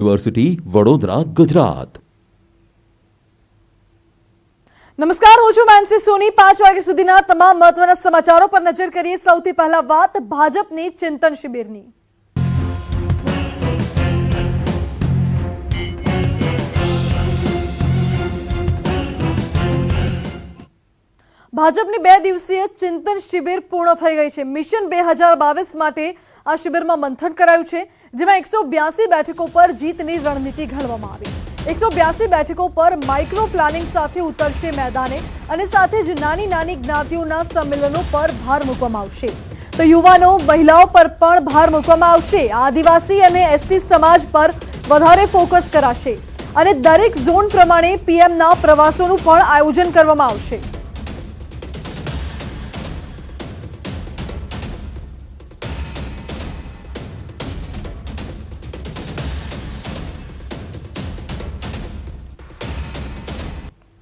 University Vadodara Gujarat. નમસ્કાર, હું છું માનસી સોની। 5 વાગ્યા સુધીના તમામ મહત્વના સમાચારો પર નજર કરીએ। સૌથી પહેલા વાત ભાજપની ચિંતન શિબિરની। ભાજપની 2 દિવસીય ચિંતન શિબિર પૂર્ણ થઈ ગઈ છે। મિશન 2022 માટે આ શિબિરમાં મંથન કરાયું છે, જેમાં 182 બેઠકો પર જીતની રણનીતિ ઘડવામાં આવી। 182 બેઠકો પર માઇક્રો પ્લાનિંગ સાથે ઉતરશે મેદાને અને સાથે જ નાની નાની જ્ઞાતિઓના સંમેલનો પર ભાર મૂકવામાં આવશે। તો યુવાનો, મહિલાઓ પર પણ ભાર મૂકવામાં આવશે। આદિવાસી અને એસટી સમાજ પર વધારે ફોકસ કરાશે અને દરેક ઝોન પ્રમાણે પીએમના પ્રવાસોનું પણ આયોજન કરવામાં આવશે।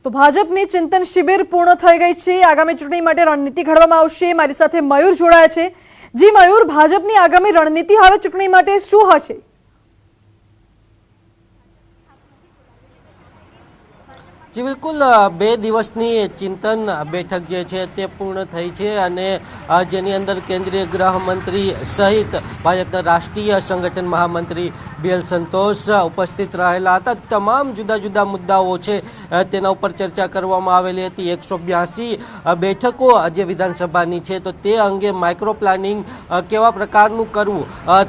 તો ભાજપની ચિંતન શિબિર પૂર્ણ થઈ ગઈ છે। આગામી ચૂંટણી માટે રણનીતિ ઘડવામાં આવશે। મારી સાથે મયુર જોડાયા છે। જી મયુર, ભાજપની આગામી રણનીતિ હવે ચૂંટણી માટે શું હશે? जी बिल्कुल 2 દિવસની ચિંતન બેઠક જે છે તે પૂર્ણ થઈ છે અને જેની અંદર કેન્દ્રીય ગૃહમંત્રી સહિત ભાજપના રાષ્ટ્રીય સંગઠન મહામંત્રી BL સંતોષ ઉપસ્થિત રહેલા હતા। તમામ જુદા જુદા મુદ્દાઓ છે તેના ઉપર ચર્ચા કરવામાં આવેલી હતી। 182 બેઠકો જે વિધાનસભાની છે તો તે અંગે માઇક્રો પ્લાનિંગ કેવા પ્રકારનું કરવું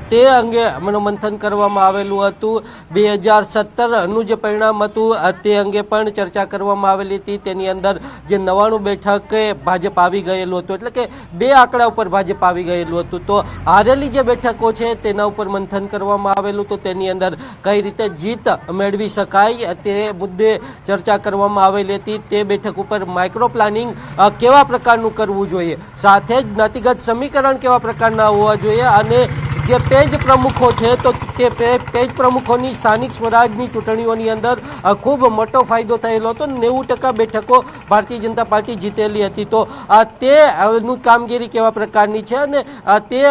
તે અંગે મનોમંથન કરવામાં આવેલું હતું। 2017નું જે પરિણામ હતું તે અંગે પણ ચર્ચા કરવામાં આવેલી હતી। તેની અંદર જે 99 બેઠકે ભાજપ આવી ગયેલું હતું, એટલે કે 2 આંકડા ઉપર ભાજપ આવી ગયેલું હતું। તો હારેલી જે બેઠકો છે તેના ઉપર મંથન કરવામાં આવેલું। તો તેની અંદર કઈ રીતે જીત મેળવી શકાય તે મુદ્દે ચર્ચા કરવામાં આવેલી હતી। તે બેઠક ઉપર માઇક્રો પ્લાનિંગ કેવા પ્રકારનું કરવું જોઈએ, સાથે જ જ્ઞાતિગત સમીકરણ કેવા પ્રકારના હોવા જોઈએ અને જે પેજ પ્રમુખો છે તો તે પેજ પ્રમુખોની સ્થાનિક સ્વરાજની ચૂંટણીઓની અંદર ખૂબ મોટો ફાયદો થયેલો હતો। 90% બેઠકો ભારતીય જનતા પાર્ટી જીતેલી હતી। તો તેનું કામગીરી કેવા પ્રકારની છે અને તે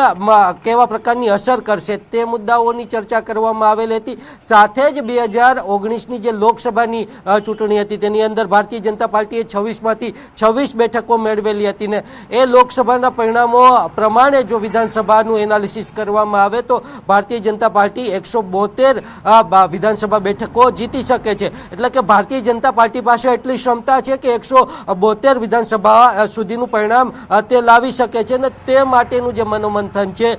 કેવા પ્રકારની અસર કરશે તે મુદ્દાઓની ચર્ચા કરવામાં આવેલી હતી। સાથે જ 2019ની જે લોકસભાની ચૂંટણી હતી તેની અંદર ભારતીય જનતા પાર્ટીએ 26માંથી 26 બેઠકો મેળવેલી હતી ને એ લોકસભાના પરિણામો પ્રમાણે જો વિધાનસભાનું એનાલિસિસ કરવામાં આવે તો ભારતીય જનતા પાર્ટી 172 વિધાનસભા બેઠકો જીતી શકે છે। એટલે કે ભારતીય જનતા પાર્ટી પાસે એટલી ક્ષમતા છે કે 172 વિધાનસભા સુધીનું પરિણામ તે લાવી શકે છે અને તે માટેનું જે મનોમંથન છે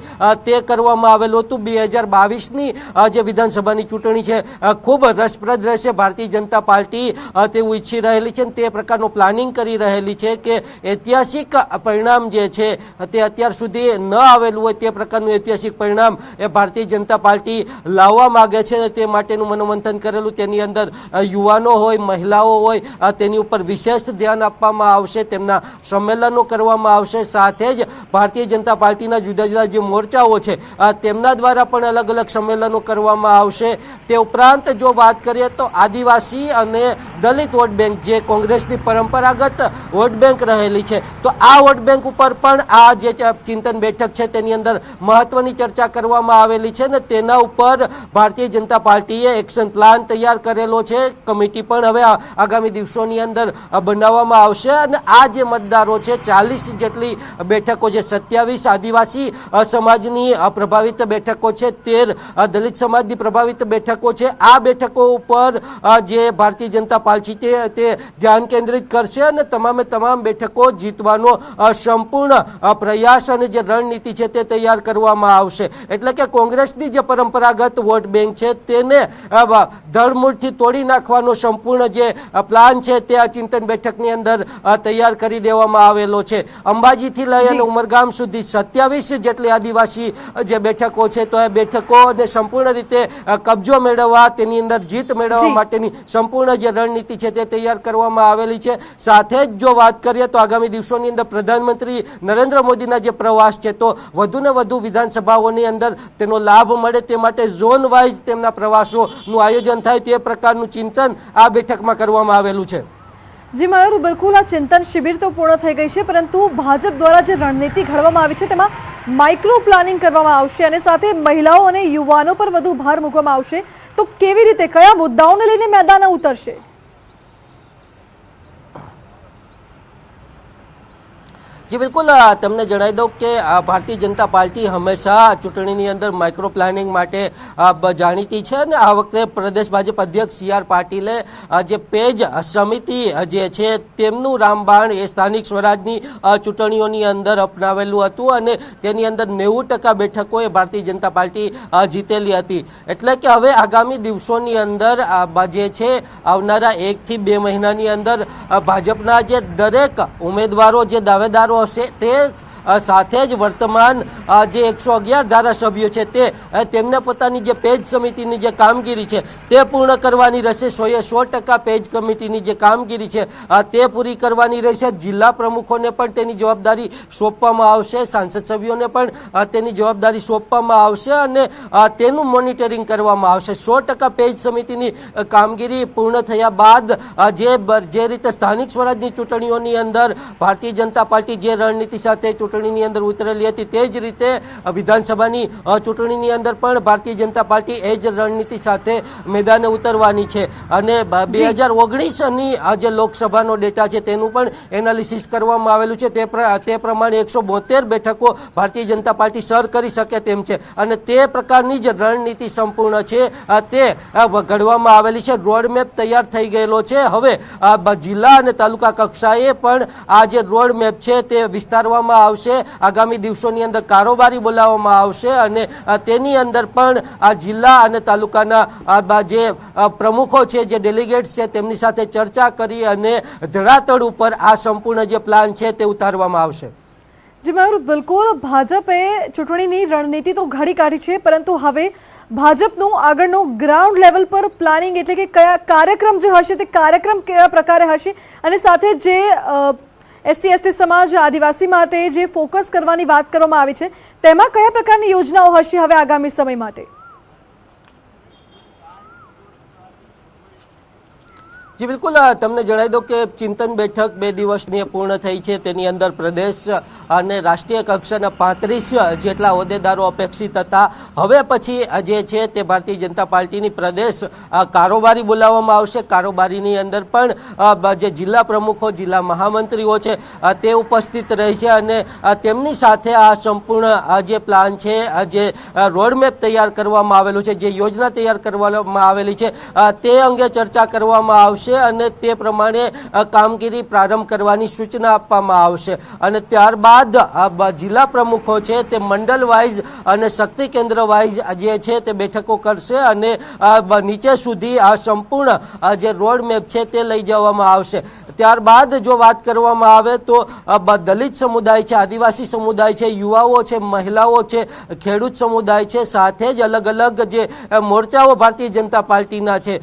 તે કરવામાં આવેલું હતું। 2022ની જે વિધાનસભાની ચૂંટણી છે ખૂબ રસપ્રદ રહેશે। ભારતીય જનતા પાર્ટી તેવું ઈચ્છી રહેલી છે અને તે પ્રકારનું પ્લાનિંગ કરી રહેલી છે કે ઐતિહાસિક પરિણામ જે છે તે અત્યાર સુધી ન આવેલું હોય તે પ્રકારનું ઐતિહાસિક પરિણામ એ ભારતીય જનતા પાર્ટી લાવવા માંગે છે અને તે માટેનું મનોમંથન કરેલું। તેની અંદર યુવાનો હોય, મહિલાઓ હોય, તેની ઉપર વિશેષ ધ્યાન આપવામાં આવશે। તેમના સંમેલનો કરવામાં આવશે। સાથે જ ભારતીય જનતા પાર્ટીના જુદા જુદા જે મોરચાઓ છે તેમના દ્વારા પણ અલગ અલગ સંમેલનો કરવામાં આવશે। તે ઉપરાંત જો વાત કરીએ તો આદિવાસી અને દલિત વોટ બેંક જે કોંગ્રેસની પરંપરાગત વોટ બેંક રહેલી છે તો આ વોટ બેંક ઉપર પણ આ જે ચિંતન બેઠક છે તેની અંદર મહત્વની ચર્ચા કરવામાં આવેલી છે ને તેના ઉપર ભારતીય જનતા પાર્ટીએ એક્શન પ્લાન તૈયાર કરેલો છે। કમિટી પણ હવે આગામી દિવસોની અંદર બનાવવામાં આવશે અને આ જે મતદારો છે 40 જેટલી બેઠકો છે, 27 આદિવાસી સમાજની પ્રભાવિત બેઠકો છે, 13 દલિત સમાજની પ્રભાવિત બેઠકો છે। આ બેઠકો ઉપર જે ભારતીય જનતા પાર્ટી છે તે ધ્યાન કેન્દ્રિત કરશે અને તમામે તમામ બેઠકો જીતવાનો સંપૂર્ણ પ્રયાસ અને જે રણનીતિ છે તે તૈયાર કરવામાં આવશે। એટલે કે કોંગ્રેસની જે પરંપરાગત વોટ બેંક છે તેને ધડમૂળથી તોડી નાખવાનો સંપૂર્ણ જે પ્લાન છે તે આ ચિંતન બેઠકની અંદર તૈયાર કરી દેવામાં આવેલો છે। અંબાજીથી લઈ અને ઉમરગામ સુધી 27 જેટલી આદિવાસી જે બેઠકો છે તો એ બેઠકોને સંપૂર્ણ રીતે કબજો મેળવવા, તેની અંદર જીત મેળવવા માટેની સંપૂર્ણ જે રણનીતિ છે તે તૈયાર કરવામાં આવેલી છે। સાથે જ જો વાત કરીએ તો આગામી દિવસોની અંદર પ્રધાનમંત્રી નરેન્દ્ર મોદીના જે પ્રવાસ છે તો વધુને વધુ વિધાનસભાઓની અંદર તેનો લાભ મળે તે માટે ઝોન વાઇઝ તેમના પ્રવાસોનું આયોજન થાય તે પ્રકારનું ચિંતન આ બેઠકમાં કરવામાં આવેલું છે। જી મયુર, બિલકુલ આ ચિંતન શિબિર તો પૂર્ણ થઈ ગઈ છે, પરંતુ ભાજપ દ્વારા જે રણનીતિ ઘડવામાં આવી છે તેમાં માઇક્રો પ્લાનિંગ કરવામાં આવશે અને સાથે મહિલાઓ અને યુવાનો પર વધુ ભાર મૂકવામાં આવશે. તો કેવી રીતે, કયા મુદ્દાઓને લઈને મેદાને ઉતરશે? જી બિલકુલ, તમને જણાવી દઉં કે ભારતીય જનતા પાર્ટી હંમેશા ચૂંટણીની અંદર માઇક્રો પ્લાનિંગ માટે જાણીતી છે અને આ વખતે પ્રદેશ ભાજપ અધ્યક્ષ સી.આર. પાટીલે જે પેજ સમિતિ જે છે તેમનું રામબાણ એ સ્થાનિક સ્વરાજની ચૂંટણીઓની અંદર અપનાવેલું હતું અને તેની અંદર 90% બેઠકો એ ભારતીય જનતા પાર્ટી જીતેલી હતી. એટલે કે હવે આગામી દિવસોની અંદર જે છે આવનારા 1 થી 2 મહિનાની અંદર ભાજપના જે દરેક ઉમેદવારો જે દાવેદારો હશે તે સાથે જ વર્તમાન જે 111 ધારાસભ્યો છે તેમને પોતાની જે પેજ સમિતિની જે કામગીરી છે તે પૂર્ણ કરવાની રહેશે. 100% પેજ કમિટીની જે કામગીરી છે તે પૂરી કરવાની રહેશે. જિલ્લા પ્રમુખોને પણ તેની જવાબદારી સોંપવામાં આવશે, સાંસદ સભ્યોને પણ તેની જવાબદારી સોંપવામાં આવશે અને તેનું મોનિટરિંગ કરવામાં આવશે. 100% પેજ સમિતિની કામગીરી પૂર્ણ થયા બાદ જે રીતે સ્થાનિક સ્વરાજની ચૂંટણીઓની અંદર ભારતીય જનતા પાર્ટી જે રણનીતિ સાથે ચૂંટણીની અંદર ઉતરેલી હતી તે જ રીતે વિધાનસભાની ચૂંટણીની અંદર પણ ભારતીય જનતા પાર્ટી એ જ રણનીતિ સાથે મેદાને ઉતરવાની છે અને 2019ની જે લોકસભાનો ડેટા છે તેનું પણ એનાલિસિસ કરવામાં આવેલું છે. તે પ્રમાણે 172 બેઠકો ભારતીય જનતા પાર્ટી સર કરી શકે તેમ છે અને તે પ્રકારની જ રણનીતિ સંપૂર્ણ છે તે ઘડવામાં આવેલી છે. રોડમેપ તૈયાર થઈ ગયેલો છે. હવે જિલ્લા અને તાલુકા કક્ષાએ પણ આ જે રોડમેપ છે તે વિસ્તારવામાં આવશે. આગામી દિવસોની અંદર કારોબારી બોલાવવામાં આવશે અને તેની અંદર પણ આ જિલ્લા અને તાલુકાના જે પ્રમુખો છે, જે ડેલિગેટ્સ છે તેમની સાથે ચર્ચા કરી અને ધરાતળ ઉપર આ સંપૂર્ણ જે પ્લાન છે તે ઉતારવામાં આવશે. જી મયુર, બિલકુલ ભાજપે ચૂંટણીની રણનીતિ તો ઘડી કાઢી છે, પરંતુ હવે ભાજપનું આગળનું ગ્રાઉન્ડ લેવલ પર પ્લાનિંગ એટલે કે કયા કાર્યક્રમ જે હશે તે કાર્યક્રમ કેવા પ્રકારે હશે અને સાથે જે SC/ST સમાજ આદિવાસી માટે જે ફોકસ કરવાની વાત કરવામાં આવી છે તેમાં કયા પ્રકારની યોજનાઓ હશે હવે આગામી સમય માટે? જી બિલકુલ, તમને જણાવી દઉં કે ચિંતન બેઠક 2 દિવસની પૂર્ણ થઈ છે. તેની અંદર પ્રદેશ અને રાષ્ટ્રીય કક્ષાના 35 જેટલા હોદ્દેદારો અપેક્ષિત હતા. હવે પછી જે છે તે ભારતીય જનતા પાર્ટીની પ્રદેશ કારોબારી બોલાવવામાં આવશે. કારોબારીની અંદર પણ જે જિલ્લા પ્રમુખો, જિલ્લા મહામંત્રીઓ છે તે ઉપસ્થિત રહેશે અને તેમની સાથે આ સંપૂર્ણ જે પ્લાન છે, જે રોડમેપ તૈયાર કરવામાં આવેલું છે, જે યોજના તૈયાર કરવામાં આવેલી છે તે અંગે ચર્ચા કરવામાં આવશે અને તે પ્રમાણે કામગીરી પ્રારંભ કરવાની સૂચના આપવામાં આવશે અને ત્યારબાદ જિલ્લા પ્રમુખો છે તે મંડળ વાઇઝ અને શક્તિ કેન્દ્ર વાઇઝ જે છે તે બેઠકો કરશે અને નીચે સુધી આ સંપૂર્ણ જે રોડમેપ છે તે લઈ જવામાં આવશે. ત્યારબાદ જો વાત કરવામાં આવે તો દલિત સમુદાય છે, આદિવાસી સમુદાય છે, યુવાઓ છે, મહિલાઓ છે, ખેડૂત સમુદાય છે, સાથે જ અલગ અલગ જે મોરચાઓ ભારતીય જનતા પાર્ટીના છે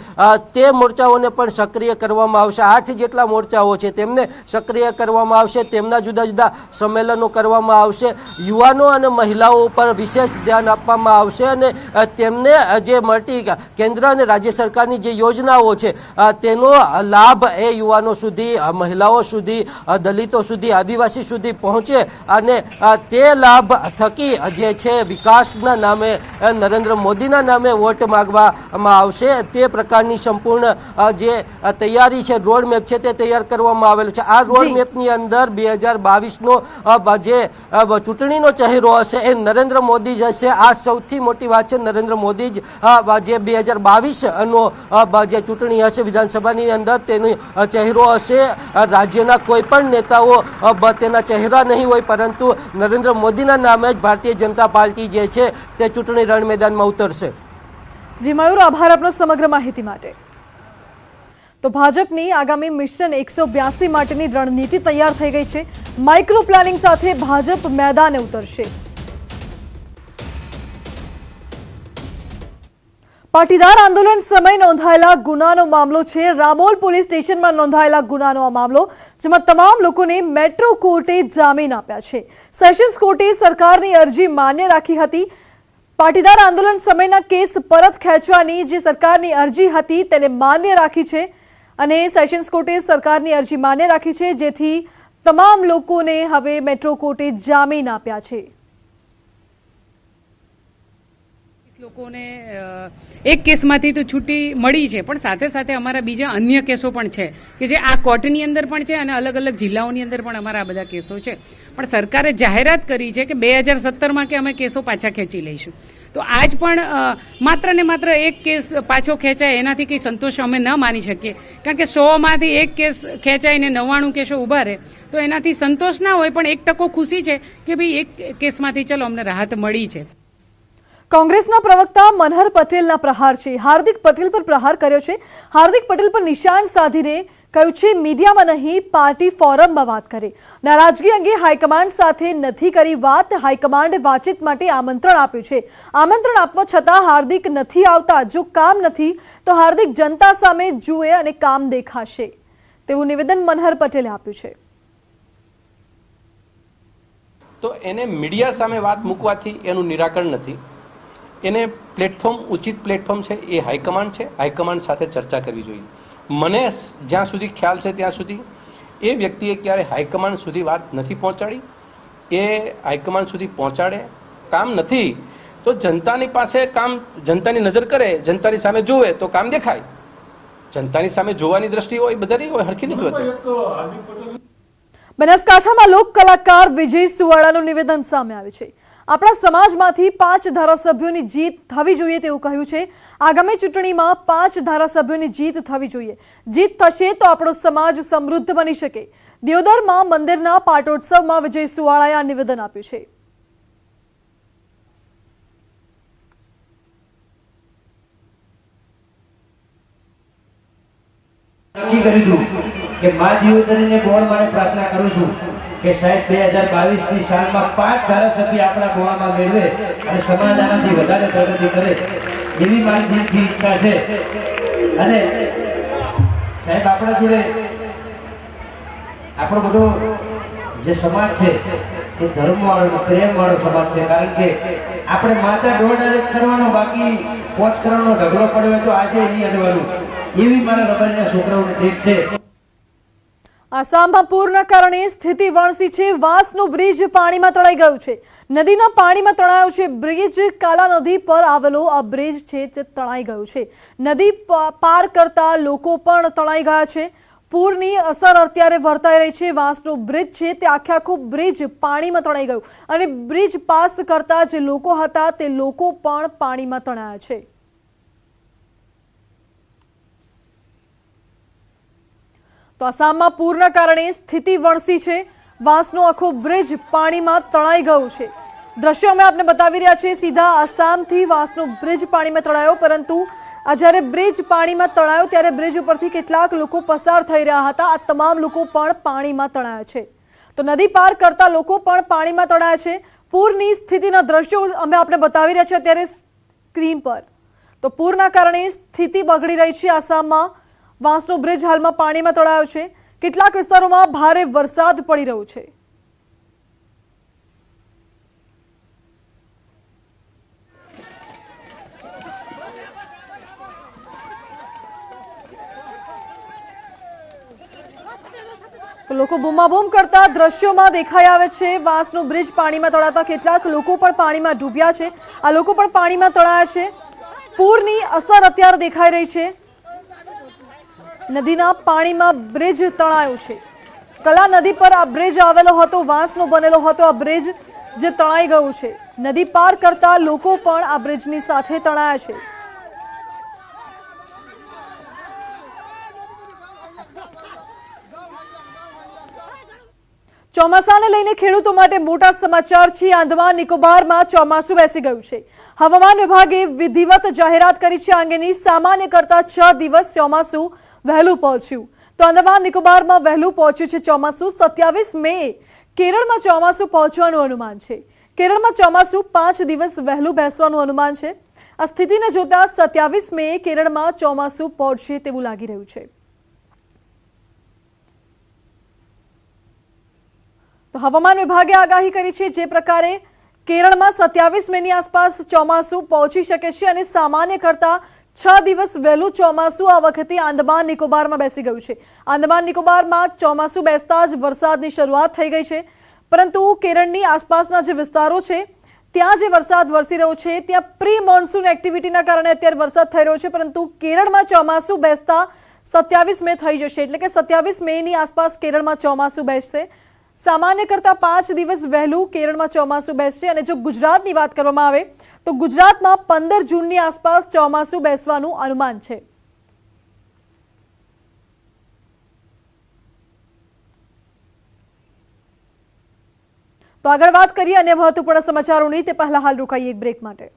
તે મોરચાઓને પણ સક્રિય કરવામાં આવશે. 8 જેટલા મોરચાઓ છે તેમને સક્રિય કરવામાં આવશે. તેમના જુદા જુદા સંમેલનો કરવામાં આવશે. યુવાનો અને મહિલાઓ ઉપર વિશેષ ધ્યાન આપવામાં આવશે અને તેમને જે મળતી કેન્દ્ર અને રાજ્ય સરકારની જે યોજનાઓ છે તેનો લાભ એ યુવાનો સુધી, મહિલાઓ સુધી, દલિતો સુધી, આદિવાસી સુધી પહોંચે અને તે લાભ થકી જે છે વિકાસના નામે, નરેન્દ્ર મોદીના નામે વોટ માંગવામાં આવશે. તે પ્રકારની સંપૂર્ણ જે તૈયારી છે, રોડમેપ છે તે તૈયાર કરવામાં આવેલું છે. આ રોડમેપની અંદર 2022નો જે ચૂંટણીનો ચહેરો હશે એ નરેન્દ્ર મોદી જ હશે. આ સૌથી મોટી વાત છે. નરેન્દ્ર મોદી જ જે 2022નો જે ચૂંટણી હશે વિધાનસભાની અંદર તેનો ચહેરો હશે. રાજ્યના કોઈ પણ નેતાઓ તેના ચહેરા નહીં હોય, પરંતુ નરેન્દ્ર મોદીના નામે જ ભારતીય જનતા પાર્ટી જે છે તે ચૂંટણી રણ મેદાનમાં ઉતરશે. જી મયુર, આભાર આપનો સમગ્ર માહિતી માટે. તો ભાજપની આગામી મિશન 182 માટેની રણનીતિ તૈયાર થઈ ગઈ છે. માઇક્રો પ્લાનિંગ સાથે ભાજપ મેદાને ઉતરશે. પાટીદાર આંદોલન સમયે નોંધાયેલા ગુનાનો મામલો છે. રામોલ પોલીસ સ્ટેશનમાં નોંધાયેલા ગુનાનો આ મામલો, જેમાં તમામ લોકોને મેટ્રો કોર્ટે જામીન આપ્યા છે. સેશન્સ કોર્ટે સરકારની અરજી માન્ય રાખી હતી. પાટીદાર આંદોલન સમયના કેસ પરત ખેંચવાની જે સરકારની અરજી હતી તેને માન્ય રાખી છે અને સેશન્સ કોર્ટે સરકારની અરજી માન્ય રાખી છે, જેથી તમામ લોકોને હવે મેટ્રો કોર્ટે જામીન આપ્યા છે. લોકોને એક કેસમાંથી તો છૂટી મળી છે, પણ સાથે સાથે અમારા બીજા અન્ય કેસો પણ છે કે જે આ કોર્ટની અંદર પણ છે અને અલગ અલગ જિલ્લાઓની અંદર પણ અમારા આ બધા કેસો છે. પણ સરકારે જાહેરાત કરી છે કે 2017માં કે અમે કેસો પાછા ખેંચી લઈશું. તો આજ પણ માત્ર ને માત્ર એક કેસ પાછો ખેંચાય એનાથી કંઈ સંતોષ અમે ન માની શકીએ, કારણ કે 100માંથી એક કેસ ખેંચાય ને 99 કેસો ઊભા રહે તો એનાથી સંતોષ ના હોય, પણ 1% ખુશી છે કે ભાઈ એક કેસમાંથી ચલો અમને રાહત મળી છે. કોંગ્રેસના પ્રવક્તા મનહર પટેલના પ્રહાર છે. હાર્દિક પટેલ પર પ્રહાર કર્યો છે. હાર્દિક પટેલ પર નિશાન સાધીને કહ્યું છે મીડિયામાં નહીં, પાર્ટી ફોરમમાં વાત કરે. નારાજગી અંગે હાઈકમાન્ડ સાથે નથી કરી વાત. હાઈકમાન્ડે વાતચીત માટે આમંત્રણ આપ્યું છે. આમંત્રણ આપવા છતાં હાર્દિક નથી આવતા. જો કામ નથી તો હાર્દિક જનતા સામે જુએ અને કામ દેખાશે તેવું નિવેદન મનહર પટેલે આપ્યું છે. તો એને મીડિયા સામે વાત મૂકવાથી એનું નિરાકરણ નથી. એને પ્લેટફોર્મ, ઉચિત પ્લેટફોર્મ છે એ હાઈકમાન્ડ છે. હાઈકમાન્ડ સાથે ચર્ચા કરવી જોઈએ. મને જ્યાં સુધી ખ્યાલ છે ત્યાં સુધી એ વ્યક્તિએ ક્યારે હાઈકમાન્ડ સુધી વાત નથી પહોંચાડી. એ હાઈકમાન્ડ સુધી પહોંચાડે. કામ નથી તો જનતાની પાસે કામ, જનતાની નજર કરે, જનતાની સામે જોવે તો કામ દેખાય. જનતાની સામે જોવાની દ્રષ્ટિ હોય બધાની હોય, હરખી નથી હોતી. બનાસકાંઠામાં લોક કલાકાર વિજય સુવાળાનું નિવેદન સામે આવ્યું છે. આપણા સમાજમાંથી 5 ધારાસભ્યોની જીત થવી જોઈએ તેવું કહ્યું છે. આગામી ચૂંટણીમાં 5 ધારાસભ્યોની જીત થવી જોઈએ. જીત થશે તો આપણો સમાજ સમૃદ્ધ બની શકે. દિયોદરમાં મંદિરના પાટોત્સવમાં વિજય સુવાળાએ આ નિવેદન આપ્યું છે. નક્કી કર્યું કે મા દિયોદરીને બોર્ડ માટે પ્રાર્થના કરું છું કે સાહેબ 2022ની સાલમાં 5 ધારાસભ્ય આપણા ગોવામાં મેળવે અને સમાજ આનાથી વધારે પ્રગતિ કરે એવી મારી દિલથી ઈચ્છા છે. અને સાહેબ આપણા જોડે આપણો બધો જે સમાજ છે એ ધર્મવાળો, પ્રેમવાળો સમાજ છે. કારણ કે આપણે માતા દોડ કરવાનો, બાકી પોચ કરવાનો ઢગલો પડ્યો હોય તો આજે નહીં અડવાનું, એવી મારા રબારીના છોકરાઓની ટેક છે. આસામમાં પૂરના કારણે સ્થિતિ વણસી છે. વાંસનો બ્રિજ પાણીમાં તણાઈ ગયું છે. નદીના પાણીમાં તણાયો છે બ્રિજ. કાલા નદી પર આવેલો આ બ્રિજ છે જે તણાઈ ગયું છે. નદી પાર કરતા લોકો પણ તણાઈ ગયા છે. પૂરની અસર અત્યારે વર્તાઈ રહી છે. વાંસનો બ્રિજ છે તે આખો બ્રિજ પાણીમાં તણાઈ ગયું અને બ્રિજ પાસ કરતા જે લોકો હતા તે લોકો પણ પાણીમાં તણાયા છે. તો આસામમાં પૂરના કારણે સ્થિતિ વણસી છે. વાંસનો આખો બ્રિજ પાણીમાં તણાઈ ગયું છે. દ્રશ્યો અમે આપને બતાવી રહ્યા છીએ. સીધા આસામથી વાંસનો બ્રિજ પાણીમાં તણાયો, પરંતુ આ જ્યારે બ્રિજ પાણીમાં તણાયો ત્યારે બ્રિજ ઉપરથી કેટલાક લોકો પસાર થઈ રહ્યા હતા. આ તમામ લોકો પણ પાણીમાં તણાયા છે. તો નદી પાર કરતા લોકો પણ પાણીમાં તણાયા છે. પૂરની સ્થિતિના દ્રશ્યો અમે આપને બતાવી રહ્યા છીએ અત્યારે સ્ક્રીન પર. તો પૂરના કારણે સ્થિતિ બગડી રહી છે આસામમાં. વાંસનો બ્રિજ હાલમાં પાણીમાં તણાયો છે. કેટલાક વિસ્તારોમાં ભારે વરસાદ પડી રહ્યો છે. તો લોકો બૂમાબૂમ કરતા દ્રશ્યોમાં દેખાઈ આવે છે. વાંસનો બ્રિજ પાણીમાં તણાતા કેટલાક લોકો પણ પાણીમાં ડૂબ્યા છે. આ લોકો પણ પાણીમાં તણાયા છે. પૂરની અસર અત્યારે દેખાઈ રહી છે. નદીના પાણીમાં બ્રિજ તણાયો છે. કલા નદી પર આ બ્રિજ આવેલો હતો, વાંસનો બનેલો હતો. આ બ્રિજ જે તણાઈ ગયું છે. નદી પાર કરતા લોકો પણ આ બ્રિજની સાથે તણાયા છે. ચોમાસાને લઈને ખેડૂતો માટે મોટા સમાચાર છે. આંદામાન નિકોબારમાં ચોમાસું બેસી ગયું છે. હવામાન વિભાગે વિધિવત જાહેરાત કરી છે. આ અંગેની સામાન્ય કરતા 6 દિવસ ચોમાસું વહેલું પહોંચ્યું. તો આંદામાન નિકોબારમાં વહેલું પહોંચ્યું છે ચોમાસું. 27 મે કેરળમાં ચોમાસું પહોંચવાનું અનુમાન છે. કેરળમાં ચોમાસું 5 દિવસ વહેલું બેસવાનું અનુમાન છે. આ સ્થિતિને જોતા 27 મે કેરળમાં ચોમાસું પહોંચશે તેવું લાગી રહ્યું છે. તો હવામાન વિભાગે આગાહી કરી છે જે પ્રકારે કેરળમાં 27 મેની આસપાસ ચોમાસું પહોંચી શકે છે અને સામાન્ય કરતા 6 દિવસ વહેલું ચોમાસું આ વખતે આંદામાન નિકોબારમાં બેસી ગયું છે। આંદામાન નિકોબારમાં ચોમાસું બેસતા જ વરસાદની શરૂઆત થઈ ગઈ છે, પરંતુ કેરળની આસપાસના જે વિસ્તારો છે ત્યાં જે વરસાદ વરસી રહ્યો છે ત્યાં પ્રી મોન્સૂન એક્ટિવિટીના કારણે અત્યારે વરસાદ થઈ રહ્યો છે, પરંતુ કેરળમાં ચોમાસું બેસતા 27 મે થઈ જશે, એટલે કે 27 મેની આસપાસ કેરળમાં ચોમાસું બેસશે। સામાન્ય કરતાં 5 દિવસ વહેલું કેરળમાં ચોમાસું બેસશે। અને જો ગુજરાતની વાત કરવામાં આવે તો ગુજરાતમાં 15 જૂનની આસપાસ ચોમાસું બેસવાનું અનુમાન છે। તો આગળ વાત કરીએ અન્ય મહત્વપૂર્ણ સમાચારોની, તે પહેલા હાલ રોકાઈએ એક બ્રેક માટે।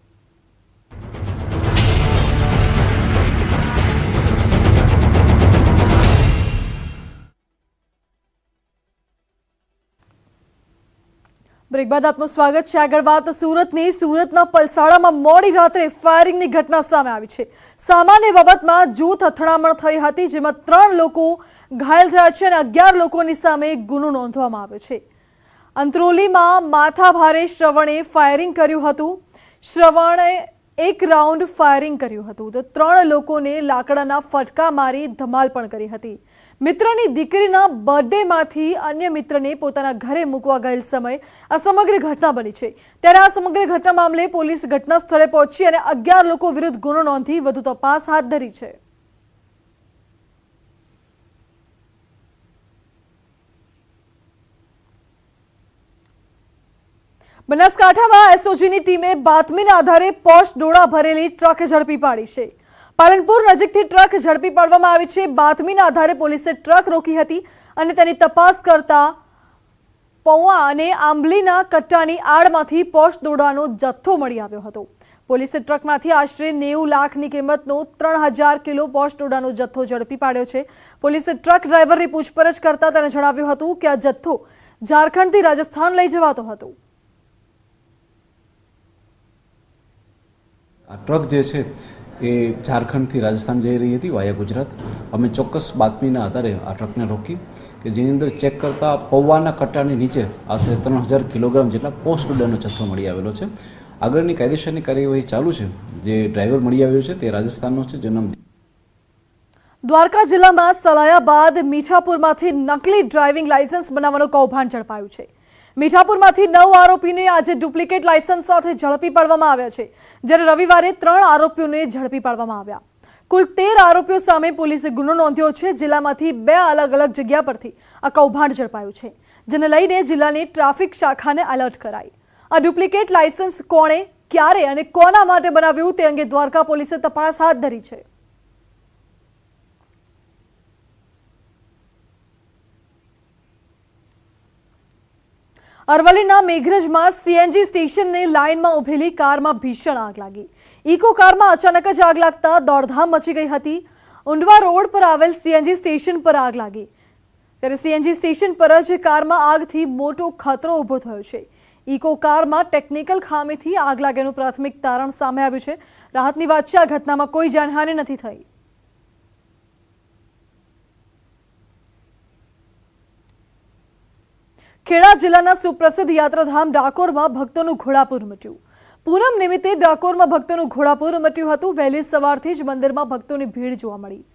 બ્રેક બાદ આપનું સ્વાગત છે। આગળ વાત સુરતની। સુરતના પલસાડામાં મોડી રાત્રે ફાયરિંગની ઘટના સામે આવી છે। સામાન્ય બાબતમાં જૂથ અથડામણ થઈ હતી, જેમાં 3 લોકો ઘાયલ થયા છે અને 11 લોકોની સામે ગુનો નોંધવામાં આવ્યો છે। અંત્રોલીમાં માથાભારે શ્રવણે ફાયરિંગ કર્યું હતું। શ્રવણે 1 રાઉન્ડ ફાયરિંગ કર્યું હતું તો 3 લોકોને લાકડાના ફટકા મારી ધમાલ પણ કરી હતી। મિત્રની દીકરીના બર્થડેમાંથી અન્ય મિત્રને પોતાના ઘરે મૂકવા ગયેલ સમય આ સમગ્ર ઘટના બની છે। ત્યારે આ સમગ્ર ઘટના મામલે પોલીસ ઘટના સ્થળે પહોંચી અને 11 લોકો વિરુદ્ધ ગુનો નોંધી વધુ તપાસ હાથ ધરી છે। બનાસકાંઠામાં એસઓજીની ટીમે બાતમીના આધારે પોશ ડોળા ભરેલી ટ્રક ઝડપી પાડી છે। પાલનપુર નજીકથી ટ્રક ઝડપી પાડવામાં આવી છે। બાતમીના આધારે પોલીસે ટ્રક રોકી હતી અને તેની તપાસ કરતા પૌવા અને આંબલીના કટ્ટાની આડમાંથી પોશ ડોળાનો જથ્થો મળી આવ્યો હતો। પોલીસે ટ્રકમાંથી આશરે 90 લાખની કિંમતનો 3000 કિલો પોશ ડોળાનો જથ્થો ઝડપી પાડ્યો છે। પોલીસે ટ્રક ડ્રાઈવરની પૂછપરછ કરતા તેને જણાવ્યું હતું કે આ જથ્થો ઝારખંડથી રાજસ્થાન લઈ જવાતો હતો। આ ટ્રક જે છે એ ઝારખંડથી રાજસ્થાન જઈ રહી હતી વાયા ગુજરાત। અમે ચોક્કસ બાતમીના આધારે આ ટ્રકને રોકી કે જેની અંદર ચેક કરતા પૌવાના કટ્ટાની નીચે આશરે 3000 કિલોગ્રામ જેટલા પોસ્ટ ડોળાનો જથ્થો મળી આવેલો છે। આગળની કાયદેસરની કાર્યવાહી ચાલુ છે। જે ડ્રાઈવર મળી આવ્યો છે તે રાજસ્થાનનો છે, જેનું નામ દ્વારકા જિલ્લામાં સલાયા બાદ મીઠાપુરમાંથી નકલી ડ્રાઇવિંગ લાયસન્સ બનાવવાનું કૌભાંડ ઝડપાયું છે। મીઠાપુરમાંથી 9 આરોપીને આજે ડુપ્લિકેટ લાયસન્સ સાથે ઝડપી પાડવામાં આવ્યા છે, જ્યારે રવિવારે 3 આરોપીઓને ઝડપી પાડવામાં આવ્યા। કુલ 13 આરોપીઓ સામે પોલીસે ગુનો નોંધ્યો છે। જિલ્લામાંથી 2 અલગ અલગ જગ્યા પરથી આ કૌભાંડ ઝડપાયું છે, જેને લઈને જિલ્લાની ટ્રાફિક શાખાને એલર્ટ કરાઈ। આ ડુપ્લિકેટ લાયસન્સ કોણે, ક્યારે અને કોના માટે બનાવ્યું તે અંગે દ્વારકા પોલીસે તપાસ હાથ ધરી છે। અરવલ્લીના મેઘરજમાં સીએનજી સ્ટેશનની લાઇનમાં ઉભેલી કારમાં ભીષણ આગ લાગી। ઇકો કારમાં અચાનક જ આગ લાગતા દોડધામ મચી ગઈ હતી। ઉંડવા રોડ પર આવેલ સીએનજી સ્ટેશન પર આગ લાગી, ત્યારે સીએનજી સ્ટેશન પર જ કારમાં આગથી મોટો ખતરો ઊભો થયો છે। ઇકો કારમાં ટેકનિકલ ખામીથી આગ લાગ્યાનું પ્રાથમિક તારણ સામે આવ્યું છે। રાહતની વાત છે, આ ઘટનામાં કોઈ જાનહાનિ નથી થઈ। ખેડા જિલ્લાના સુપ્રસિદ્ધ યાત્રાધામ ડાકોરમાં ભક્તોનું ઘોડાપુર મચ્યું। પૂનમ નિમિત્તે ડાકોરમાં ભક્તોનું ઘોડાપુર મચ્યું હતું। વહેલી સવારથી જ મંદિરમાં ભક્તોની ભીડ જોવા મળી।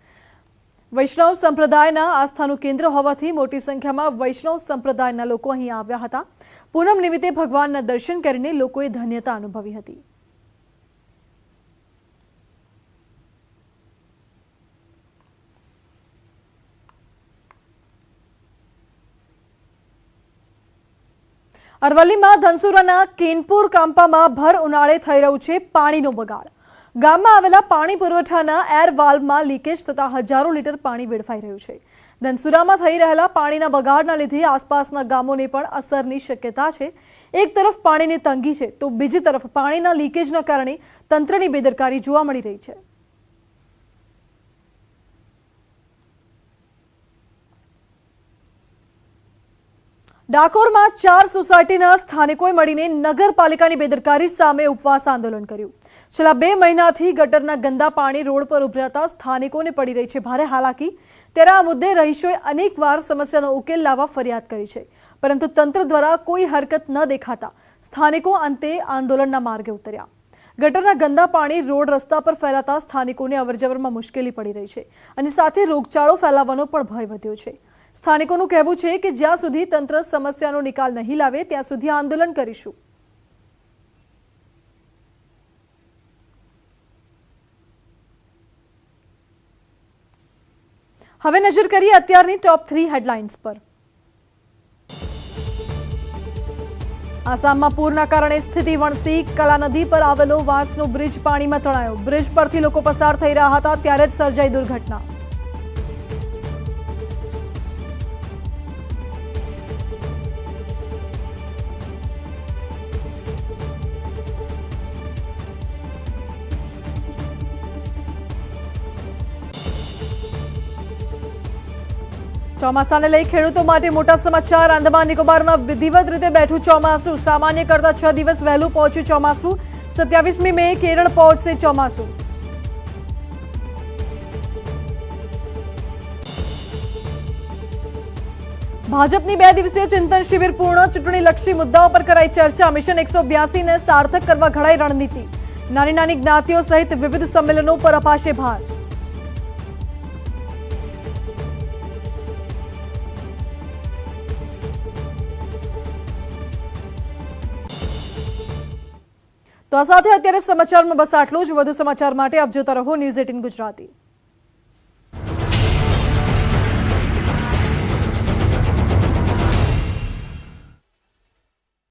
વૈષ્ણવ સંપ્રદાયના આસ્થાનું કેન્દ્ર હોવાથી મોટી સંખ્યામાં વૈષ્ણવ સંપ્રદાયના લોકો અહીં આવ્યા હતા। પૂનમ નિમિત્તે ભગવાનના દર્શન કરીને લોકોએ ધન્યતા અનુભવી હતી। અરવલ્લીમાં ધનસુરાના કેનપુર કાંપામાં ભર ઉનાળે થઈ રહ્યું છે પાણીનો બગાડ। ગામમાં આવેલા પાણી પુરવઠાના એર વાલ્વમાં લીકેજ થતા હજારો લીટર પાણી વેડફાઈ રહ્યું છે। ધનસુરામાં થઈ રહેલા પાણીના બગાડના લીધે આસપાસના ગામોને પણ અસરની શક્યતા છે। એક તરફ પાણીની તંગી છે તો બીજી તરફ પાણીના લીકેજના કારણે તંત્રની બેદરકારી જોવા મળી રહી છે। ડાકોરમાં 4 સોસાયટીના સ્થાનિકોએ મળીને નગરપાલિકાની બેદરકારી સામે ઉપવાસ આંદોલન કર્યું। છેલ્લા 2 મહિનાથી ગટરના ગંદા પાણી રોડ પર ઉભરાતા સ્થાનિકોને પડી રહી છે ભારે હાલાકી। ત્યારે આ મુદ્દે રહીશોએ અનેકવાર સમસ્યાનો ઉકેલ લાવવા ફરિયાદ કરી છે, પરંતુ તંત્ર દ્વારા કોઈ હરકત ન દેખાતા સ્થાનિકો અંતે આંદોલનના માર્ગે ઉતર્યા। ગટરના ગંદા પાણી રોડ રસ્તા પર ફેલાતા સ્થાનિકોને અવરજવરમાં મુશ્કેલી પડી રહી છે અને સાથે રોગચાળો ફેલાવાનો પણ ભય વધ્યો છે। સ્થાનિકોનું કહેવું છે કે જ્યાં સુધી તંત્ર સમસ્યાનો નિકાલ નહીં લાવે ત્યાં સુધી આંદોલન કરીશું। હવે નજર કરીએ અત્યારની ટોપ 3 હેડલાઇન્સ પર। આસામમાં પૂરના કારણે સ્થિતિ વણસી। કલા નદી પર આવેલો વાંસનો બ્રિજ પાણીમાં તણાયો। બ્રિજ પરથી લોકો પસાર થઈ રહ્યા હતા ત્યારે જ સર્જાઈ દુર્ઘટના। ચોમાસાને લઈ ખેડૂતો માટે મોટા સમાચાર। આંદામાન નિકોબારમાં વિધિવત રીતે બેઠું ચોમાસું। સામાન્ય કરતા 6 દિવસ વહેલું પહોંચ્યું ચોમાસું। 27મી મે કેરળ પહોંચશે ચોમાસું। ભાજપની 2 દિવસીય ચિંતન શિબિર પૂર્ણ। ચૂંટણીલક્ષી મુદ્દાઓ પર કરાઈ ચર્ચા। મિશન 182 ને સાર્થક કરવા ઘડાઈ રણનીતિ। નાની નાની જ્ઞાતિઓ સહિત વિવિધ સંમેલનો પર અપાશે ભાર। તો આ સાથે અત્યારે સમાચારમાં બસ આટલું જ। વધુ સમાચાર માટે આપ જોતા રહો ન્યૂઝ 18 ગુજરાતી।